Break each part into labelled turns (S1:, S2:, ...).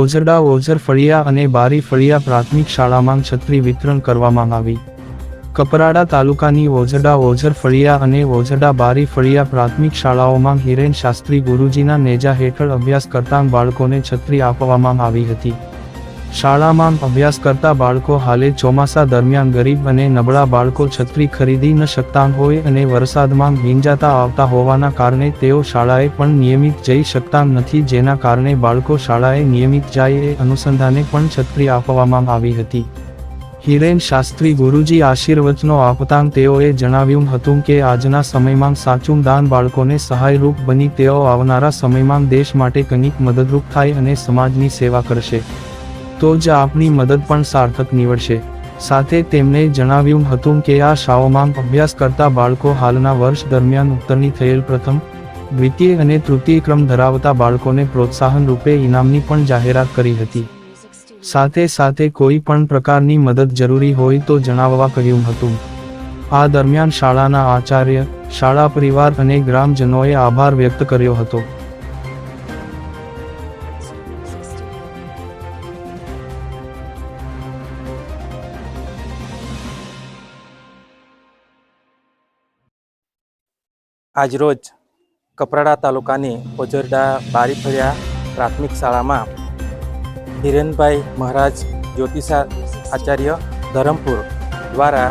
S1: ઓઝરડા ઓઝર ફળિયા અને બારી ફળિયા પ્રાથમિક શાળામાં છત્રી વિતરણ કરવામાં આવી। કપરાડા તાલુકાની ઓઝરડા ઓઝર ફળિયા અને ઓઝરડા બારી ફળિયા પ્રાથમિક શાળાઓમાં હિરેન શાસ્ત્રી ગુરુજીના નેજા હેઠળ અભ્યાસ કરતા બાળકોને છત્રી આપવામાં આવી હતી। શાળામાં અભ્યાસ કરતા બાળકો હાલે ચોમાસા દરમિયાન ગરીબ અને નબળા બાળકો છત્રી ખરીદી ન શકતા હોય અને વરસાદમાં ભીંજાતા આવતા હોવાના કારણે તેઓ શાળાએ પણ નિયમિત જઈ શકતા નથી, જેના કારણે બાળકો શાળાએ નિયમિત જાય એ અનુસંધાને પણ છત્રી આપવામાં આવી હતી। હિરેન શાસ્ત્રી ગુરુજી આશીર્વચનો આપતા તેઓએ જણાવ્યું હતું કે આજના સમયમાં સાચું દાન બાળકોને સહાયરૂપ બની તેઓ આવનારા સમયમાં દેશ માટે કંઈક મદદરૂપ થાય અને સમાજની સેવા કરશે તો જ આપની મદદ પણ સાર્થક નીવડશે। સાથે તેમણે જણાવ્યું હતું કે આ શાળાઓમાં અભ્યાસ કરતા બાળકો હાલના વર્ષ દરમિયાન ઉત્તીર્ણ થયેલ પ્રથમ, દ્વિતીય અને તૃતીય ક્રમ ધરાવતા બાળકોને પ્રોત્સાહન રૂપે ઇનામની પણ જાહેરાત કરી હતી। સાથે સાથે કોઈ પણ પ્રકારની મદદ જરૂરી હોય તો જણાવવા કહ્યું હતું। આ દરમિયાન શાળાના આચાર્ય, શાળા પરિવાર અને ગ્રામજનોએ આભાર વ્યક્ત કર્યો હતો।
S2: આજરોજ કપરાડા તાલુકાની ઓઝરડા બારી ફળિયા પ્રાથમિક શાળામાં હિરેનભાઈ મહારાજ જ્યોતિષા આચાર્ય ધરમપુર દ્વારા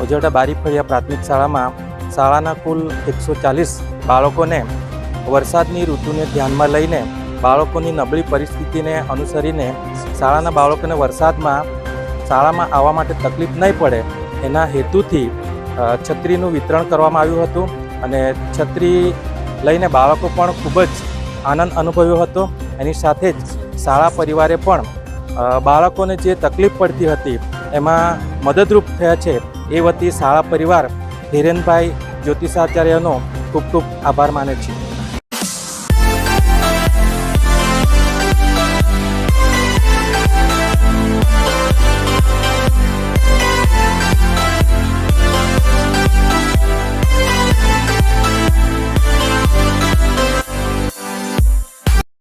S2: ઓઝરડા બારી ફળિયા પ્રાથમિક શાળામાં શાળાના કુલ 140 બાળકોને વરસાદની ઋતુને ધ્યાનમાં લઈને બાળકોની નબળી પરિસ્થિતિને અનુસરીને શાળાના બાળકોને વરસાદમાં શાળામાં આવવા માટે તકલીફ નહીં પડે એના હેતુથી છત્રીનું વિતરણ કરવામાં આવ્યું હતું અને છત્રી લઈને બાળકો પણ ખૂબ જ આનંદ અનુભવ્યો હતો। એની સાથે જ શાળા પરિવારે પણ બાળકોને જે તકલીફ પડતી હતી એમાં મદદરૂપ થયા છે એ વતી શાળા પરિવાર હિરેનભાઈ જ્યોતિષાચાર્યનો ખૂબ ખૂબ આભાર માને છે।